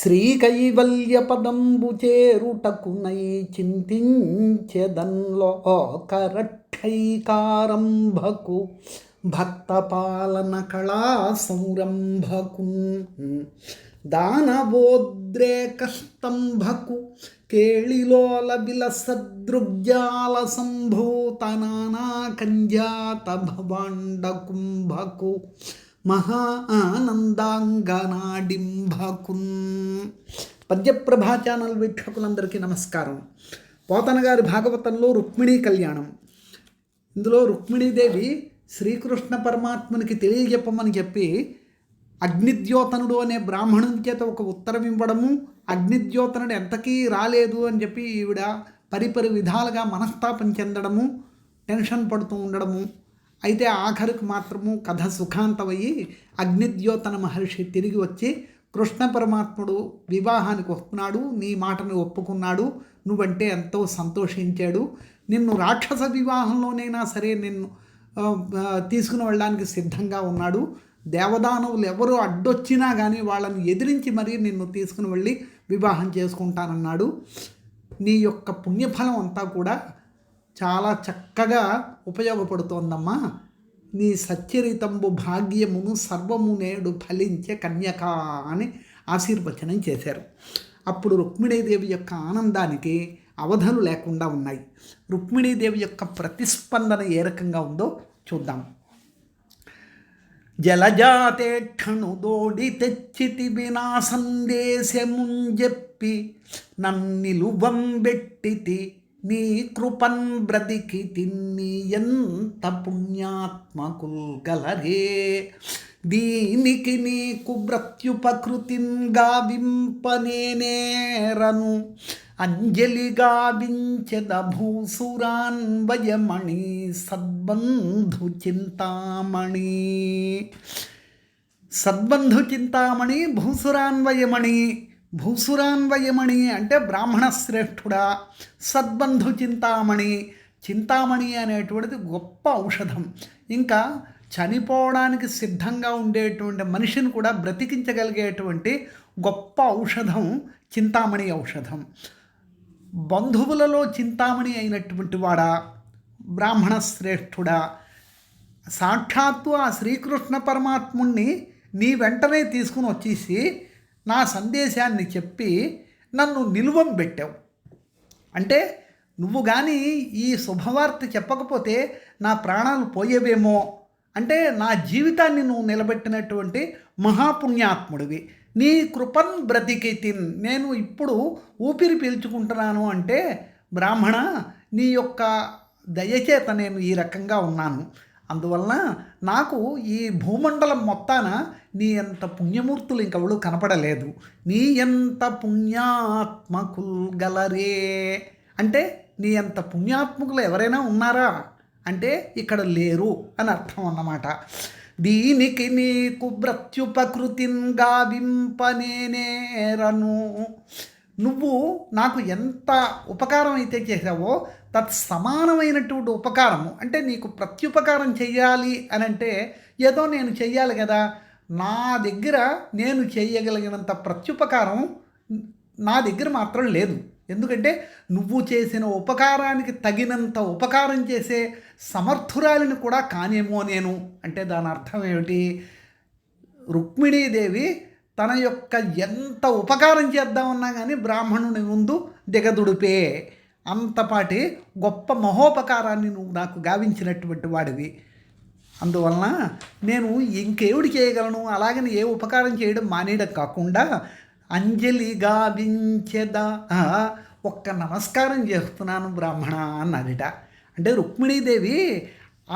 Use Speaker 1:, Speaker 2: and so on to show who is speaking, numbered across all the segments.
Speaker 1: శ్రీకైవల్యపదంబు చేరుటకునై చింతించెదన్లోకరక్షైకారంభకు భక్తపాలన కళా సంరంభకు దానవోద్రేకస్తంభకు కేళిలోల విలసదృగ్జాల సంభూత నానా కంజాత భవాండ కుంభకు మహా ఆనందాంగనాడింభకున్. పద్యప్రభా ఛానల్ వీక్షకులందరికీ నమస్కారం. పోతన గారి భాగవతంలో రుక్మిణీ కళ్యాణం. ఇందులో రుక్మిణీదేవి శ్రీకృష్ణ పరమాత్మనికి తెలియజెప్పమని చెప్పి అగ్నిద్యోతనుడు అనే బ్రాహ్మణుని చేత ఒక ఉత్తరం ఇవ్వడము, అగ్నిద్యోతనుడు ఎంతకీ రాలేదు అని చెప్పి ఈవిడ పరిపరి విధాలుగా మనస్తాపం చెందడము, టెన్షన్ పడుతూ ఉండడము. అయితే ఆఖరికి మాత్రము కథ సుఖాంతమయ్యి అగ్నిద్యోతన మహర్షి తిరిగి వచ్చి కృష్ణ పరమాత్ముడు వివాహానికి వస్తున్నాడు, నీ మాటను ఒప్పుకున్నాడు, నువ్వంటే ఎంతో సంతోషించాడు, నిన్ను రాక్షస వివాహంలోనైనా సరే నిన్ను తీసుకుని వెళ్ళడానికి సిద్ధంగా ఉన్నాడు, దేవదానవులు ఎవరు అడ్డొచ్చినా కానీ వాళ్ళని ఎదిరించి మరీ నిన్ను తీసుకుని వెళ్ళి వివాహం చేసుకుంటానన్నాడు. నీ యొక్క పుణ్యఫలం అంతా కూడా చాలా చక్కగా ఉపయోగపడుతోందమ్మా. నీ సచ్చరితంబు భాగ్యమును సర్వము నేడు ఫలించే కన్యక అని ఆశీర్వచనం చేశారు. అప్పుడు రుక్మిణీదేవి యొక్క ఆనందానికి అవధులు లేకుండా ఉన్నాయి. రుక్మిణీదేవి యొక్క ప్రతిస్పందన ఏ రకంగా ఉందో చూద్దాం. జలజాతేక్షణు దోడి తెచ్చితి వినా సందేశముంజెప్పి నన్నిలువంబెట్టితి నీ కృపన్ బ్రతికి తిన్ని ఎంత పుణ్యాత్మకుల్ గలరే. దీనికి నీకు ప్రత్యుపకృతిన్ గావింపనేనేరను అంజలి గావించెద భూసురాన్వయమణి సద్బంధు చింతామణి. సద్బంధు చింతామణి భూసురాన్వయమణి. భూసురాన్వయమణి అంటే బ్రాహ్మణ శ్రేష్ఠుడా. సద్బంధు చింతామణి, చింతామణి అనేటువంటిది గొప్ప ఔషధం. ఇంకా చనిపోవడానికి సిద్ధంగా ఉండేటువంటి మనిషిని కూడా బ్రతికించగలిగేటువంటి గొప్ప ఔషధం చింతామణి ఔషధం. బంధువులలో చింతామణి అయినటువంటి వాడా, బ్రాహ్మణ శ్రేష్ఠుడా, సాక్షాత్తు ఆ శ్రీకృష్ణ పరమాత్ముణ్ణి నీ వెంటనే తీసుకుని వచ్చేసి నా సందేశాన్ని చెప్పి నన్ను నిలువం పెట్టావు. అంటే నువ్వు కానీ ఈ శుభవార్త చెప్పకపోతే నా ప్రాణాలు పోయేవేమో. అంటే నా జీవితాన్ని నువ్వు నిలబెట్టినటువంటి మహాపుణ్యాత్ముడివి. నీ కృపన్ బ్రతికితిన్, నేను ఇప్పుడు ఊపిరి పీల్చుకుంటున్నాను అంటే బ్రాహ్మణ నీ యొక్క దయచేత నేను ఈ రకంగా ఉన్నాను. అందువలన నాకు ఈ భూమండలం మొత్తాన నీ ఎంత పుణ్యమూర్తులు ఇంకెవరు కనపడలేదు. నీ ఎంత పుణ్యాత్మకులు గలరే అంటే నీ ఎంత పుణ్యాత్మకులు ఎవరైనా ఉన్నారా అంటే ఇక్కడ లేరు అని అర్థం అన్నమాట. దీనికి నీకు ప్రత్యుపకృతిన్ గావింపనేనేరను. నువ్వు నాకు ఎంత ఉపకారం అయితే చేసావో తత్సమానమైనటువంటి ఉపకారము అంటే నీకు ప్రత్యుపకారం చెయ్యాలి అని అంటే ఏదో నేను చెయ్యాలి కదా. నా దగ్గర నేను చేయగలిగినంత ప్రత్యుపకారం నా దగ్గర మాత్రం లేదు. ఎందుకంటే నువ్వు చేసిన ఉపకారానికి తగినంత ఉపకారం చేసే సమర్థురాలిని కూడా కానేమో నేను. అంటే దాని అర్థం ఏమిటి? రుక్మిణీదేవి తన యొక్క ఎంత ఉపకారం చేద్దామన్నా కానీ బ్రాహ్మణుని ముందు దిగదుడిపే. అంతపాటి గొప్ప మహోపకారాన్ని నువ్వు నాకు గావించినటువంటి వాడివి. అందువలన నేను ఇంకేవిడి చేయగలను, అలాగని ఏ ఉపకారం చేయడం మానేయడం కాకుండా అంజలి గావించెదా ఒక్క నమస్కారం చేస్తున్నాను బ్రాహ్మణ అన్నదిట. అంటే రుక్మిణీదేవి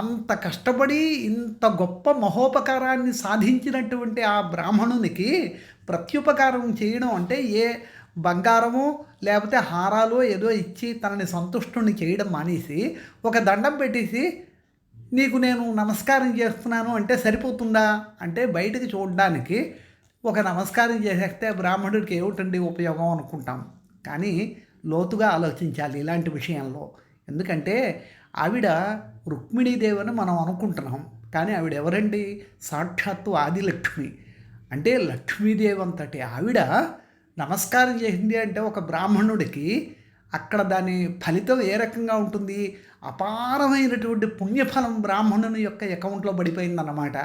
Speaker 1: అంత కష్టపడి ఇంత గొప్ప మహోపకారాన్ని సాధించినటువంటి ఆ బ్రాహ్మణునికి ప్రత్యుపకారం చేయడం అంటే ఏ బంగారమో లేకపోతే హారాలో ఏదో ఇచ్చి తనని సంతుష్టుని చేయడం మానేసి ఒక దండం పెట్టేసి నీకు నేను నమస్కారం చేస్తున్నాను అంటే సరిపోతుందా? అంటే బయటకు చూడడానికి ఒక నమస్కారం చేసేస్తే బ్రాహ్మణుడికి ఏమిటండి ఉపయోగం అనుకుంటాం. కానీ లోతుగా ఆలోచించాలి ఇలాంటి విషయంలో. ఎందుకంటే ఆవిడ రుక్మిణీదేవిని మనం అనుకుంటున్నాం, కానీ ఆవిడ ఎవరండి? సాక్షాత్తు ఆదిలక్ష్మి. అంటే లక్ష్మీదేవి అంతటి ఆవిడ నమస్కారం చేసింది అంటే ఒక బ్రాహ్మణుడికి అక్కడ దాని ఫలితం ఏ రకంగా ఉంటుంది? అపారమైనటువంటి పుణ్యఫలం బ్రాహ్మణుని యొక్క అకౌంట్లో పడిపోయిందన్నమాట.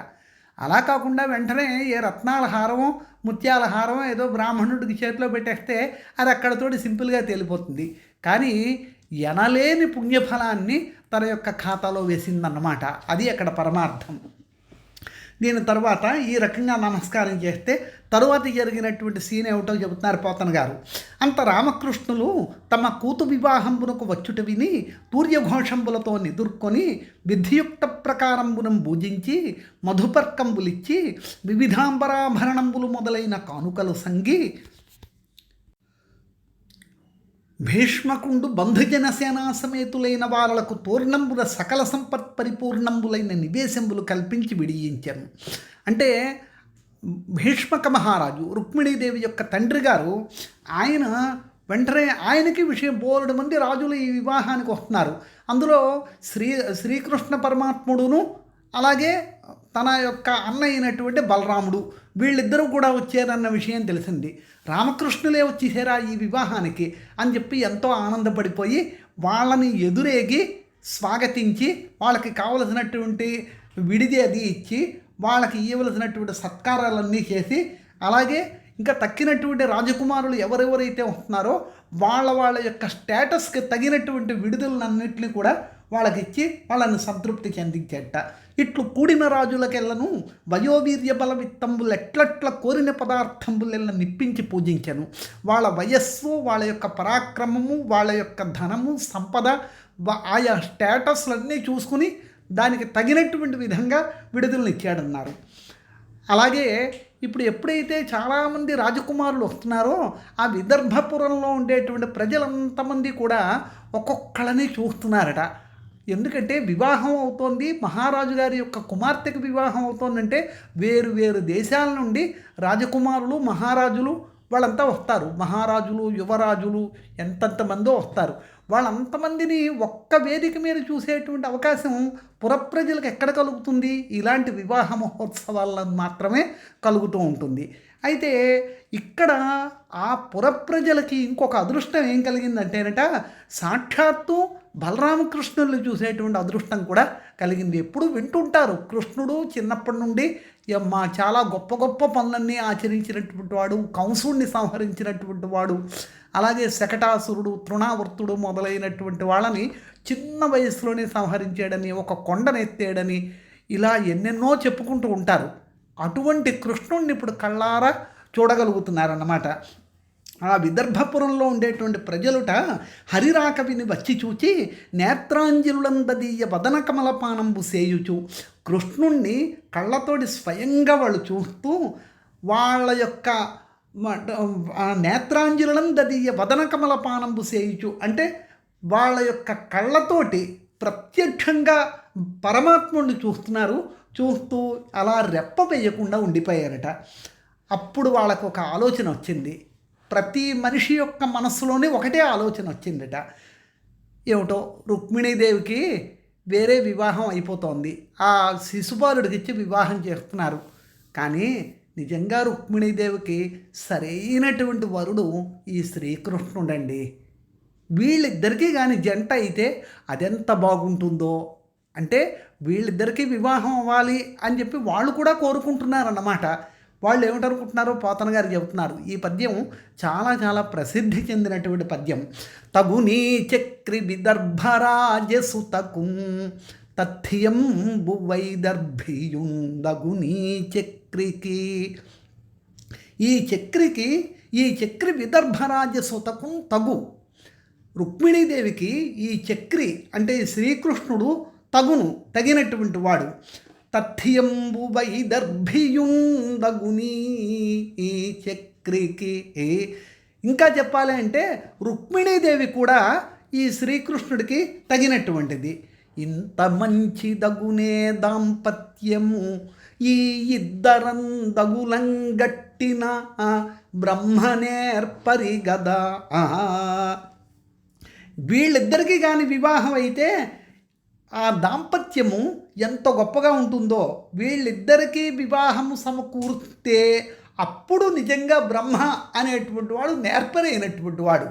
Speaker 1: అలా కాకుండా వెంటనే ఏ రత్నాల హారమో ముత్యాల హారమో ఏదో బ్రాహ్మణుడికి చేతిలో పెట్టేస్తే అది అక్కడతోటి సింపుల్గా తేలిపోతుంది. కానీ ఎనలేని పుణ్యఫలాన్ని తన యొక్క ఖాతాలో వేసిందన్నమాట. అది అక్కడ పరమార్థం. దీని తర్వాత ఈ రకంగా నమస్కారం చేస్తే తరువాత జరిగినటువంటి సీన్ ఏమిటో చెబుతున్నారు పోతన గారు. అంత రామకృష్ణులు తమ కూతు వివాహంబునకు వచ్చుట విని తూర్యఘోషంబులతో నిదుర్కొని విధియుక్త ప్రకారంబునం పూజించి మధుపర్కంబులిచ్చి వివిధాంబరాభరణంబులు మొదలైన కానుకలు సంగి భీష్మకుండు బంధుజన సేనా సమేతులైన వారలకు తోర్ణంబుల సకల సంపత్ పరిపూర్ణంబులైన నివేశంబులు కల్పించి విడియించాను. అంటే భీష్మక మహారాజు రుక్మిణీదేవి యొక్క తండ్రి గారు ఆయన వెంటనే ఆయనకి విషయం బోలెడు మంది రాజులు ఈ వివాహానికి వస్తున్నారు. అందులో శ్రీకృష్ణ పరమాత్ముడును అలాగే తన యొక్క అన్న అయినటువంటి బలరాముడు వీళ్ళిద్దరూ కూడా వచ్చారన్న విషయం తెలిసింది. రామకృష్ణులే వచ్చేసారా ఈ వివాహానికి అని చెప్పి ఎంతో ఆనందపడిపోయి వాళ్ళని ఎదురేగి స్వాగతించి వాళ్ళకి కావలసినటువంటి విడిది అది ఇచ్చి వాళ్ళకి ఇవ్వవలసినటువంటి సత్కారాలన్నీ చేసి అలాగే ఇంకా తక్కినటువంటి రాజకుమారులు ఎవరెవరైతే వస్తున్నారో వాళ్ళ యొక్క స్టేటస్కి తగినటువంటి విడుదలన్నింటినీ కూడా వాళ్ళకి ఇచ్చి వాళ్ళని సంతృప్తి చెందించేట. ఇట్లు కూడిన రాజులకెళ్ళను వయోవీర్య బల విత్తంబులు ఎట్లట్ల కోరిన పదార్థంబులెల్ల నిప్పించి పూజించను. వాళ్ళ వయస్సు వాళ్ళ యొక్క పరాక్రమము వాళ్ళ యొక్క ధనము సంపద ఆయా స్టేటస్లన్నీ చూసుకుని దానికి తగినటువంటి విధంగా విడుదలను ఇచ్చాడన్నారు. అలాగే ఇప్పుడు ఎప్పుడైతే చాలామంది రాజకుమారులు వస్తున్నారో ఆ విదర్భపురంలో ఉండేటువంటి ప్రజలంతమంది కూడా ఒక్కొక్కళ్ళని చూస్తున్నారట. ఎందుకంటే వివాహం అవుతోంది, మహారాజు గారి యొక్క కుమార్తెకి వివాహం అవుతోందంటే వేరు వేరు దేశాల నుండి రాజకుమారులు మహారాజులు వాళ్ళంతా వస్తారు. మహారాజులు యువరాజులు ఎంతమందో వస్తారు. వాళ్ళంతమందిని ఒక్క వేదిక మీద చూసేటువంటి అవకాశం పురప్రజలకు ఎక్కడ కలుగుతుంది? ఇలాంటి వివాహ మహోత్సవాలను మాత్రమే కలుగుతూ ఉంటుంది. అయితే ఇక్కడ ఆ పురప్రజలకి ఇంకొక అదృష్టం ఏం కలిగిందంటేనట సాక్షాత్తు బలరామకృష్ణుల్ని చూసేటువంటి అదృష్టం కూడా కలిగింది. ఎప్పుడు వింటుంటారు కృష్ణుడు చిన్నప్పటి నుండి చాలా గొప్ప గొప్ప పనులన్నీ ఆచరించినటువంటి వాడు, కంసుడిని సంహరించినటువంటి వాడు, అలాగే శకటాసురుడు తృణావర్తుడు మొదలైనటువంటి వాళ్ళని చిన్న వయసులోనే సంహరించాడని, ఒక కొండనెత్తాడని ఇలా ఎన్నెన్నో చెప్పుకుంటూ ఉంటారు. అటువంటి కృష్ణుడిని ఇప్పుడు కళ్ళారా చూడగలుగుతున్నారన్నమాట. ఆ విదర్భపురంలో ఉండేటువంటి ప్రజలుట హరిరాక విని వచ్చి చూచి నేత్రాంజలులందదీయ వదన కమలపానంబు సేయుచు కృష్ణుణ్ణి కళ్ళతోటి స్వయంగా వాళ్ళు చూస్తూ వాళ్ళ యొక్క నేత్రాంజలులందదీయ వదన కమలపానంబు సేయుచు అంటే వాళ్ళ యొక్క కళ్ళతోటి ప్రత్యక్షంగా పరమాత్ముడిని చూస్తున్నారు. చూస్తూ అలా రెప్ప వేయకుండా ఉండిపోయారట. అప్పుడు వాళ్ళకు ఒక ఆలోచన వచ్చింది. ప్రతి మనిషి యొక్క మనస్సులోనే ఒకటే ఆలోచన వచ్చిందట. ఏమిటో రుక్మిణీదేవికి వేరే వివాహం అయిపోతోంది, ఆ శిశుపాలుడికి ఇచ్చి వివాహం చేస్తున్నారు. కానీ నిజంగా రుక్మిణీదేవికి సరైనటువంటి వరుడు ఈ శ్రీకృష్ణుడండి. వీళ్ళిద్దరికీ కానీ జంట అయితే అదెంత బాగుంటుందో. అంటే వీళ్ళిద్దరికీ వివాహం అవ్వాలి అని చెప్పి వాళ్ళు కూడా కోరుకుంటున్నారన్నమాట. వాళ్ళు ఏమిటనుకుంటున్నారో పోతన గారు చెబుతున్నారు. ఈ పద్యం చాలా చాలా ప్రసిద్ధి చెందినటువంటి పద్యం. తగునీ చక్రి విదర్భరాజసుతకు తథ్యం వైదర్భియుందగునీ చక్రికి. ఈ చక్రి విదర్భరాజసుతకు తగు. రుక్మిణీదేవికి ఈ చక్రి అంటే శ్రీకృష్ణుడు తగినటువంటి వాడు. తథ్యంబు వైదర్భియుందగునీ ఈ చక్రికి. ఇంకా చెప్పాలి అంటే రుక్మిణీదేవి కూడా ఈ శ్రీకృష్ణుడికి తగినటువంటిది. ఇంత మంచి దగునే దాంపత్యము ఈ ఇద్దరం దగులంగట్టిన బ్రహ్మనేర్పరి గదా. వీళ్ళిద్దరికీ కానీ వివాహం అయితే ఆ దాంపత్యము ఎంత గొప్పగా ఉంటుందో. వీళ్ళిద్దరికీ వివాహము సమకూర్తే అప్పుడు నిజంగా బ్రహ్మ అనేటువంటి వాడు నేర్పరి అయినటువంటి వాడు.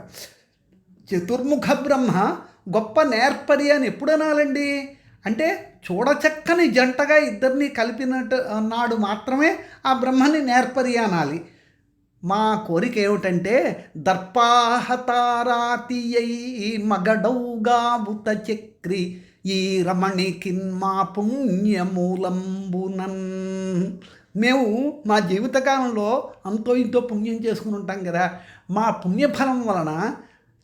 Speaker 1: చతుర్ముఖ బ్రహ్మ గొప్ప నేర్పరి అని ఎప్పుడు అనాలండి అంటే చూడచక్కని జంటగా ఇద్దరిని కలిపినట్టు నాడు మాత్రమే ఆ బ్రహ్మని నేర్పరి అనాలి. మా కోరిక ఏమిటంటే దర్పాహతారాతియై మగడౌగాబుత చక్రి ఈ రమణికిన్మా పుణ్యమూలంబునన్. మేము మా జీవితకాలంలో అంతో ఇంతో పుణ్యం చేసుకుని ఉంటాం కదా, మా పుణ్యఫలం వలన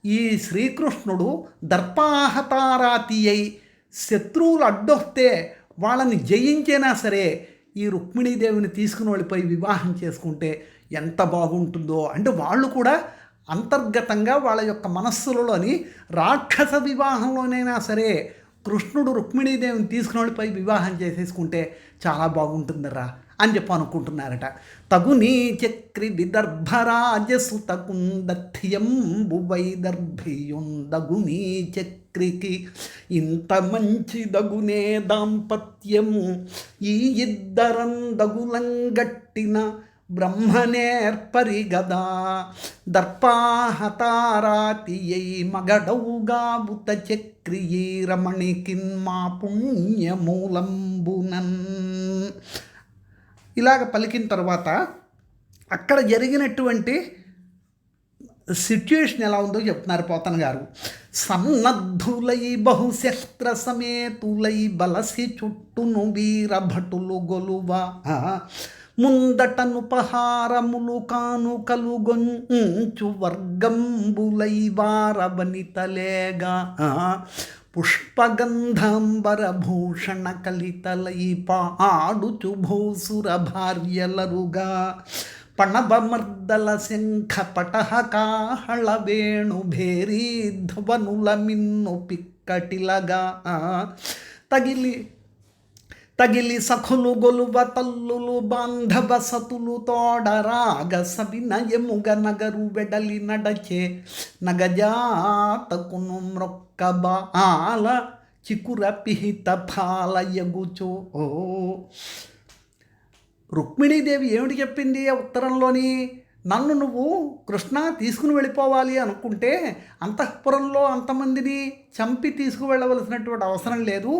Speaker 1: ఈ శ్రీకృష్ణుడు దర్పాహతారాతి అయి శత్రువులు అడ్డొస్తే వాళ్ళని జయించినా సరే ఈ రుక్మిణీదేవిని తీసుకుని వెళ్ళిపోయి వివాహం చేసుకుంటే ఎంత బాగుంటుందో. అంటే వాళ్ళు కూడా అంతర్గతంగా వాళ్ళ యొక్క మనస్సులలోని రాక్షస వివాహంలోనైనా సరే కృష్ణుడు రుక్మిణీదేవిని తీసుకుని వెళ్ళిపోయి వివాహం చేసేసుకుంటే చాలా బాగుంటుందిరా అని చెప్పి అనుకుంటున్నారట. తగునీ చక్రి విదర్భరాజసుతకుందథ్యంబు వైదర్భియుందగునీ చక్రికి ఇంత మంచి దగునే దాంపత్యము ఈ ఇద్దరందగులంగట్టిన బ్రహ్మనేర్పరి గదా దర్పాహతారాతియై మగడౌగాబుత చక్రియీ రమణికిన్మా పుణ్యమూలంబునన్. ఇలాగ పలికిన తర్వాత అక్కడ జరిగినటువంటి సిట్యుయేషన్ ఎలా ఉందో చెప్తున్నారు పోతన గారు. సన్నద్ధులై బహుశస్త్ర సమేతులై బలసి చుట్టును వీరభటులు గొలువా ముందటనుపహారములు కానుకలు గొంచు వర్గంబులై వారవనితలేగా పుష్పగంధాంబరభూషణ కలితలై పాడుచు భూసుర భార్యలరుగా పణబమర్దల శంఖ పటహ కాహళ వేణు భేరీ ధ్వనుల మిన్ను పిక్కటిలగా తగిలి సఖులు గొలువ తల్లులు బాంధవ సతులు తోడరాగ సవినయముగ నగరు వెడలి నడచే నగజాతకును మ్రొక్కబాల చికుర పిహిత ఫాలయగుచో. రుక్మిణీదేవి ఏమిటి చెప్పింది ఆ ఉత్తరంలోని? నన్ను నువ్వు కృష్ణ తీసుకుని వెళ్ళిపోవాలి అనుకుంటే అంతఃపురంలో అంతమందిని చంపి తీసుకువెళ్ళవలసినటువంటి అవసరం లేదు.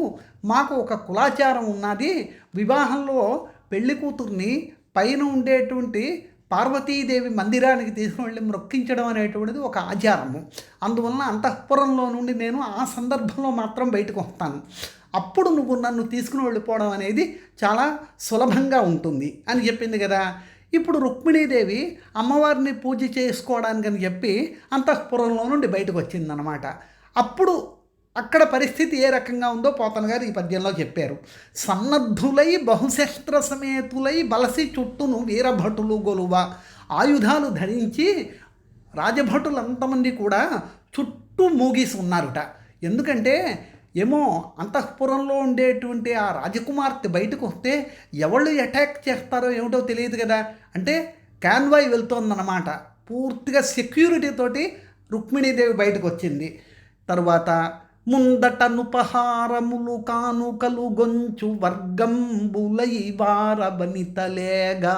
Speaker 1: మాకు ఒక కులాచారం ఉన్నది. వివాహంలో పెళ్లి కూతుర్ని పైన ఉండేటువంటి పార్వతీదేవి మందిరానికి తీసుకువెళ్ళి మొక్కించడం అనేటువంటిది ఒక ఆచారము. అందువలన అంతఃపురంలో నుండి నేను ఆ సందర్భంలో మాత్రం బయటకు వస్తాను. అప్పుడు నువ్వు నన్ను తీసుకుని వెళ్ళిపోవడం అనేది చాలా సులభంగా ఉంటుంది అని చెప్పింది కదా. ఇప్పుడు రుక్మిణీదేవి అమ్మవారిని పూజ చేసుకోవడానికి అని చెప్పి అంతఃపురంలో నుండి బయటకు వచ్చిందనమాట. అప్పుడు అక్కడ పరిస్థితి ఏ రకంగా ఉందో పోతన గారు ఈ పద్యంలో చెప్పారు. సన్నద్ధులై బహుశస్త్ర సమేతులై బలసి చుట్టూను వీరభటులు గొలువ. ఆయుధాలు ధరించి రాజభటులు అంతమంది కూడా చుట్టూ మూగిసి ఉన్నారుట. ఎందుకంటే ఏమో అంతఃపురంలో ఉండేటువంటి ఆ రాజకుమార్తె బయటకు వస్తే ఎవళ్ళు అటాక్ చేస్తారో ఏమిటో తెలియదు కదా. అంటే కాన్వాయ్ వెళ్తోందన్నమాట. పూర్తిగా సెక్యూరిటీతోటి రుక్మిణీదేవి బయటకు వచ్చింది. తరువాత ముందటనుపహారములు కానుకలు గొంచు వర్గంబులై వారబనితలేగా.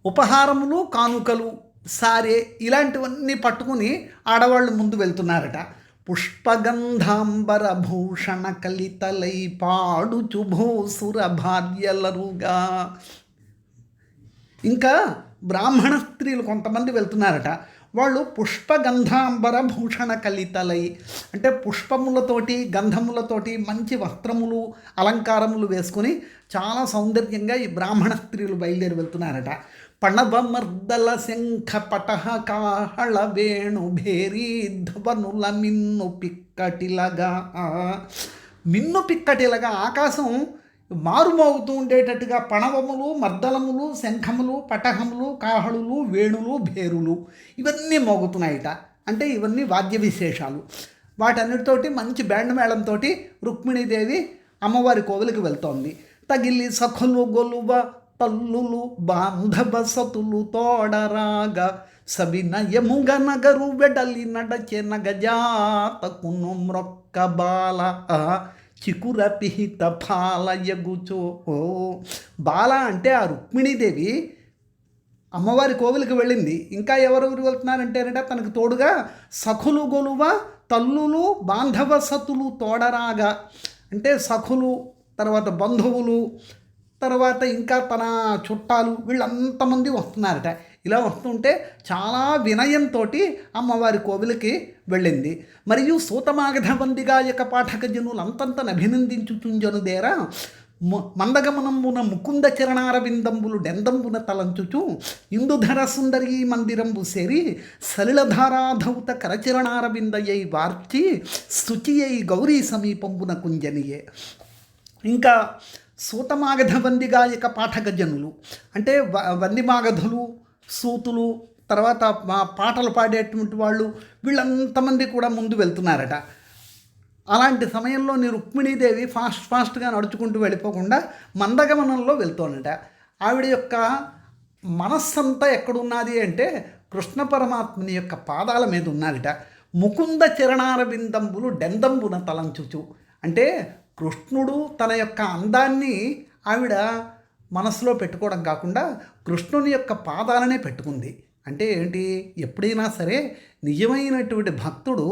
Speaker 1: ఉపహారములు కానుకలు సారే ఇలాంటివన్నీ పట్టుకుని ఆడవాళ్ళు ముందు వెళ్తున్నారట. పుష్పగంధాంబరభూషణ కలితలై పాడుచు భూసుర భార్యలరుగా. ఇంకా బ్రాహ్మణ స్త్రీలు కొంతమంది వెళ్తున్నారట. వాళ్ళు పుష్పగంధాంబర భూషణ కలితలై అంటే పుష్పములతోటి గంధములతోటి మంచి వస్త్రములు అలంకారములు వేసుకొని చాలా సౌందర్యంగా ఈ బ్రాహ్మణ స్త్రీలు బయలుదేరి వెళ్తున్నారట. పణబమర్దల శంఖ పటహ కాహళ వేణు భేరీ ధ్వనుల మిన్ను పిక్కటిలగా. మిన్ను పిక్కటిలగా ఆకాశం మారుమోగుతూ ఉండేటట్టుగా పణవములు మర్దలములు శంఖములు పటహములు కాహళులు వేణులు భేరులు ఇవన్నీ మోగుతున్నాయిట. అంటే ఇవన్నీ వాద్య విశేషాలు. వాటన్నిటితోటి మంచి బ్యాండ్ మేళంతో రుక్మిణీదేవి అమ్మవారి కోవిలికి వెళ్తోంది. తగిలి సఖులు గొలువ తల్లులు బాంధవ సతులు తోడరాగా సవినయముగ నగరు వెడలి నడచె నగజాతకును మ్రొక్కబాల చికురపిహిత బాలయగుచో. ఓ బాల అంటే ఆ రుక్మిణీదేవి అమ్మవారి కోవిలికి వెళ్ళింది. ఇంకా ఎవరెవరు వెళ్తున్నారంటేనట తనకు తోడుగా సఖులు గొలువ తల్లులు బాంధవ సతులు తోడరాగా, అంటే సఖులు, తర్వాత బంధువులు, తర్వాత ఇంకా తన చుట్టాలు, వీళ్ళంతమంది వస్తున్నారట. ఇలా వస్తుంటే చాలా వినయంతో అమ్మవారి కోవిలికి వెళ్ళింది. మరియు సూతమాగధవందిగాయక పాఠక జనులంతంతను అభినందించుచుంజనుదేరా మందగమనంబున ముకుంద చరణారవిందంబులు డెందంబున తలంచుచు ఇందుధర సుందరీ మందిరంబు సేరి సలిలధారాధౌత కరచరణారవిందయ్యై వార్చి శుచియై గౌరీ సమీపంబున కుంజనియే. ఇంకా సూతమాగధ వందిగాయక పాఠక జనులు అంటే వందిమాగధులు, సూతులు, తర్వాత పాటలు పాడేటువంటి వాళ్ళు, వీళ్ళంతమంది కూడా ముందు వెళ్తున్నారట. అలాంటి సమయంలో రుక్మిణీదేవి ఫాస్ట్గా నడుచుకుంటూ వెళ్ళిపోకుండా మందగమనంలో వెళ్తోందట. ఆవిడ యొక్క మనస్సంతా ఎక్కడున్నది అంటే కృష్ణ పరమాత్మని యొక్క పాదాల మీద ఉన్నదిట. ముకుంద చరణారవిందంబులు డెందంబున తలంచుచు, అంటే కృష్ణుడు తన యొక్క అందాన్ని ఆవిడ మనసులో పెట్టుకోవడం కాకుండా కృష్ణుని యొక్క పాదాలనే పెట్టుకుంది. అంటే ఏంటి, ఎప్పుడైనా సరే నిజమైనటువంటి భక్తుడు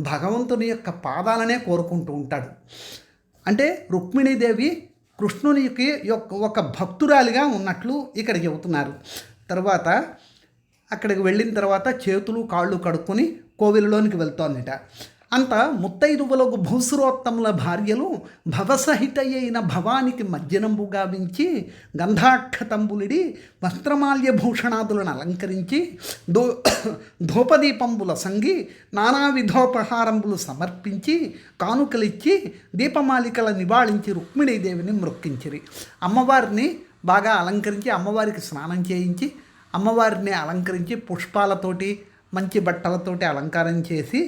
Speaker 1: భగవంతుని యొక్క పాదాలనే కోరుకుంటూ ఉంటాడు. అంటే రుక్మిణీదేవి కృష్ణునికి ఒక భక్తురాలిగా ఉన్నట్లు ఇక్కడ చెబుతున్నారు. తర్వాత అక్కడికి వెళ్ళిన తర్వాత చేతులు కాళ్ళు కడుక్కొని కోవిలలోనికి వెళ్తోందిట. అంత ముత్తైదువులకు భూసురోత్తముల భార్యలు భవసహితయైన భవానికి మధ్యనంబు గావించి గంధాక్షతంబులిడి వస్త్రమాల్య భూషణాదులను అలంకరించి ధూపదీపంబుల సంగి నానా విధోపహారంబులు సమర్పించి కానుకలిచ్చి దీపమాలికల నివాళించి రుక్మిణీదేవిని మృక్కించిరి. అమ్మవారిని బాగా అలంకరించి అమ్మవారికి స్నానం చేయించి అమ్మవారిని అలంకరించి పుష్పాలతోటి మంచి బట్టలతోటి అలంకారం చేసి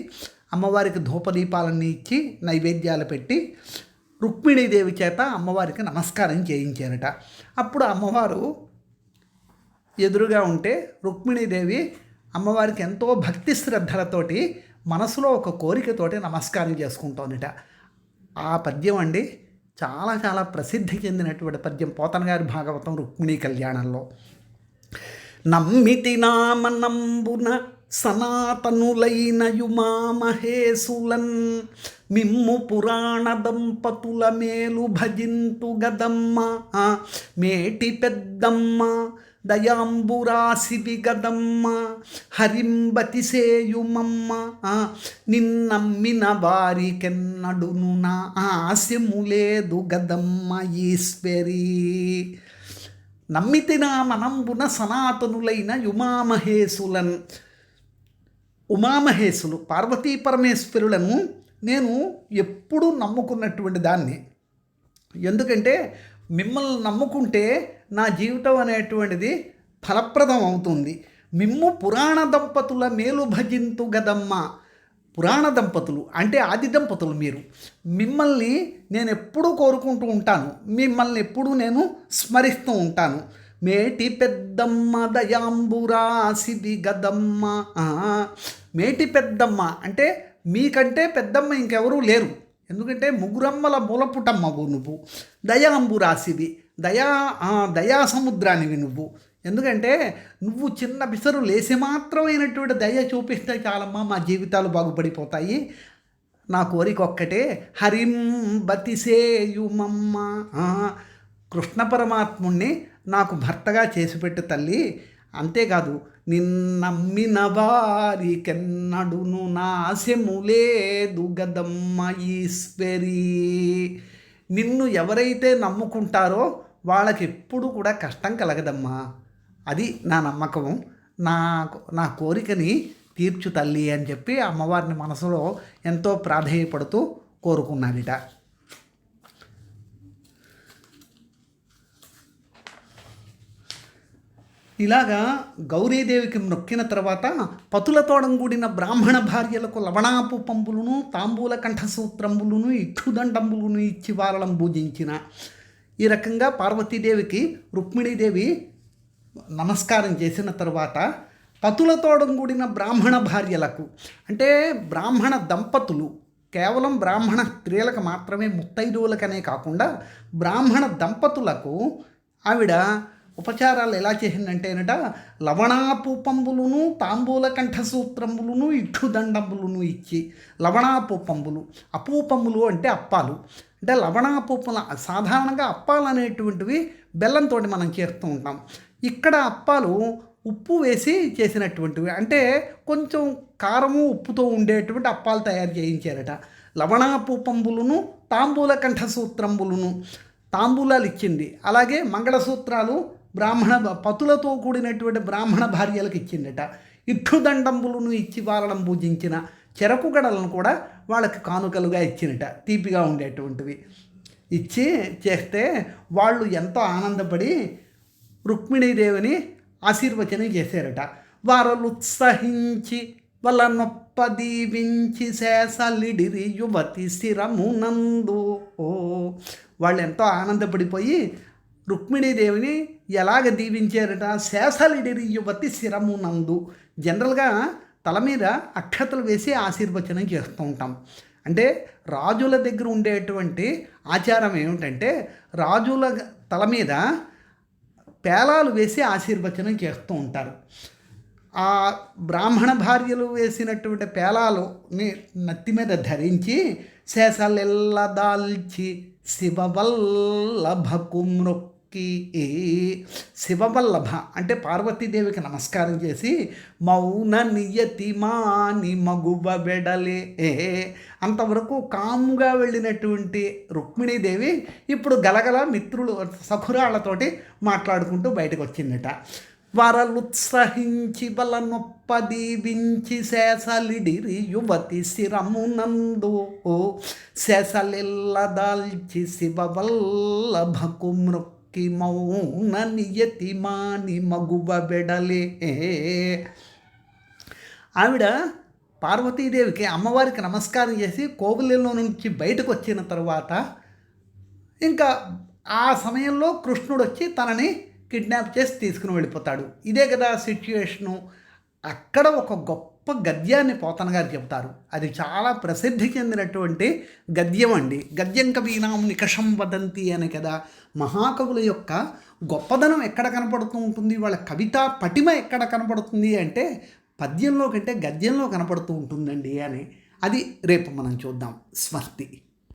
Speaker 1: అమ్మవారికి ధూపదీపాలన్నీ ఇచ్చి నైవేద్యాలు పెట్టి రుక్మిణీదేవి చేత అమ్మవారికి నమస్కారం చేయించారట. అప్పుడు అమ్మవారు ఎదురుగా ఉంటే రుక్మిణీదేవి అమ్మవారికి ఎంతో భక్తి శ్రద్ధలతోటి మనసులో ఒక కోరికతోటి నమస్కారం చేసుకుంటోందిట. ఆ పద్యం అండి చాలా చాలా ప్రసిద్ధి చెందినటువంటి పద్యం పోతన గారి భాగవతం రుక్మిణీ కళ్యాణంలో. నమ్మితి నామనంబున సనాతనులైన యుమామహేసులన్ మిమ్ము పురాణ దంపతుల మేలు భజింతు గదమ్మ మేటి పెద్దమ్మ దయాంబురాసివి గదమ్మ హరింబతిసేయుమమ్మ నిన్నమ్మిన వారికెన్నడును నా ఆశములేదు గదమ్మ ఈశ్వరీ. నమ్మితిన మనంబున సనాతనులైన యుమామహేసులన్, ఉమామహేశులు పార్వతీ పరమేశ్వరులను నేను ఎప్పుడూ నమ్ముకున్నటువంటి దాన్ని. ఎందుకంటే మిమ్మల్ని నమ్ముకుంటే నా జీవితం అనేటువంటిది ఫలప్రదం అవుతుంది. మిమ్ము పురాణ దంపతుల మేలు భజింతు గదమ్మ. పురాణ దంపతులు అంటే ఆది దంపతులు మీరు. మిమ్మల్ని నేను ఎప్పుడూ కోరుకుంటూ ఉంటాను, మిమ్మల్ని ఎప్పుడూ నేను స్మరిస్తూ ఉంటాను. మేటి పెద్దమ్మ దయాంబురాసిది గదమ్మ. మేటి పెద్దమ్మ అంటే మీకంటే పెద్దమ్మ ఇంకెవరూ లేరు. ఎందుకంటే ముగ్గురమ్మల మూలపుటమ్మవు నువ్వు. దయాంబురాసిది దయా సముద్రానివి నువ్వు. ఎందుకంటే నువ్వు చిన్న బిసరు లేసి మాత్రమైనటువంటి దయ చూపిస్తే చాలమ్మా మా జీవితాలు బాగుపడిపోతాయి. నా కోరిక ఒక్కటే, హరిం బతిసేయుమమ్మ. కృష్ణ పరమాత్ముణ్ణి నాకు భర్తగా చేసిపెట్టు తల్లి. అంతేకాదు నిన్నమ్మిన వారికెన్నడును నాశము లేదు గదమ్మ ఈశ్వరీ. నిన్ను ఎవరైతే నమ్ముకుంటారో వాళ్ళకి ఎప్పుడు కూడా కష్టం కలగదమ్మా. అది నా నమ్మకం. నా కోరికని తీర్చు తల్లి అని చెప్పి అమ్మవారిని మనసులో ఎంతో ప్రాధేయపడుతూ కోరుకున్నాడిట. ఇలాగా గౌరీదేవికి మొక్కిన తర్వాత పతులతోడంగూడిన బ్రాహ్మణ భార్యలకు లవణాపు పంపులను తాంబూల కంఠసూత్రంబులను ఇక్షుదండంబులను ఇచ్చి వారలం పూజించిన. ఈ రకంగా పార్వతీదేవికి రుక్మిణీదేవి నమస్కారం చేసిన తర్వాత పతులతోడంగూడిన బ్రాహ్మణ భార్యలకు అంటే బ్రాహ్మణ దంపతులు కేవలం బ్రాహ్మణ స్త్రీలకు మాత్రమే ముత్తైదువులకనే కాకుండా బ్రాహ్మణ దంపతులకు ఆవిడ ఉపచారాలు ఎలా చేసిందంటేనట లవణాపు పంబులును తాంబూల కంఠసూత్రములను ఇక్షుదండములను ఇచ్చి లవణాపు పంబులు అపూపములు అంటే అప్పాలు అంటే లవణాపూపల సాధారణంగా అప్పాలు అనేటువంటివి బెల్లంతో మనం చేస్తూ ఉంటాం. ఇక్కడ అప్పాలు ఉప్పు వేసి చేసినటువంటివి అంటే కొంచెం కారము ఉప్పుతో ఉండేటువంటి అప్పాలు తయారు చేయించారట. లవణాపు పంబులను తాంబూల కంఠసూత్రంబులను తాంబూలాలు ఇచ్చింది. అలాగే మంగళసూత్రాలు బ్రాహ్మణ పతులతో కూడినటువంటి బ్రాహ్మణ భార్యలకు ఇచ్చిందట. ఇక్షుదండంబులను ఇచ్చి వాళ్ళను పూజించిన చెరకు గడలను కూడా వాళ్ళకి కానుకలుగా ఇచ్చినట, తీపిగా ఉండేటువంటివి ఇచ్చి చేస్తే వాళ్ళు ఎంతో ఆనందపడి రుక్మిణీదేవిని ఆశీర్వచనం చేశారట. వారలు ఉత్సహించి వాళ్ళ నొప్ప దీవించి శేషలిడిరి యువతి శిరమునందు. వాళ్ళు ఎంతో ఆనందపడిపోయి రుక్మిణీదేవిని ఎలాగ దీవించారట, శేషలిడిరి యువతి శిరమునందు. జనరల్గా తల మీద అక్షతలు వేసి ఆశీర్వచనం చేస్తూ ఉంటాం. అంటే రాజుల దగ్గర ఉండేటువంటి ఆచారం ఏమిటంటే రాజుల తల మీద పేలాలు వేసి ఆశీర్వచనం చేస్తూ ఉంటారు. ఆ బ్రాహ్మణ భార్యలు వేసినటువంటి పేలాలని నత్తి మీద ధరించి శేషలెల్ల దాల్చి శివవల్లభకు మృక్కి శివవల్లభ అంటే పార్వతీదేవికి నమస్కారం చేసి మౌన నియతి మాని మగువ వెడలే అంతవరకు కాముగా వెళ్ళినటువంటి రుక్మిణీదేవి ఇప్పుడు గలగల మిత్రులు సఖురాళ్లతోటి మాట్లాడుకుంటూ బయటకు వచ్చిందట. వరలుత్సహించి బల నొప్ప దీవించి శేషలిడిరి యువతి శిరమునందు. శేషలెల్ల దాల్చి శివవల్లభకు మృక్కి మౌన నియతి మాని మగువ వెడలే. ఆవిడ పార్వతీదేవికి అమ్మవారికి నమస్కారం చేసి కోవిలిలో నుంచి బయటకు వచ్చిన తర్వాత ఇంకా ఆ సమయంలో కృష్ణుడు వచ్చి తనని కిడ్నాప్ చేసి తీసుకుని వెళ్ళిపోతాడు. ఇదే కదా సిచ్యుయేషను. అక్కడ ఒక గొప్ప గద్యాన్ని పోతన గారు చెప్తారు. అది చాలా ప్రసిద్ధి చెందినటువంటి గద్యం అండి. గద్యం కవీనాం నికషం వదంతి అని కదా. మహాకవుల యొక్క గొప్పదనం ఎక్కడ కనపడుతూ ఉంటుంది, వాళ్ళ కవితా పటిమ ఎక్కడ కనపడుతుంది అంటే పద్యంలో కంటే గద్యంలో కనపడుతూ ఉంటుందండి అని. అది రేపు మనం చూద్దాం. స్మృతి.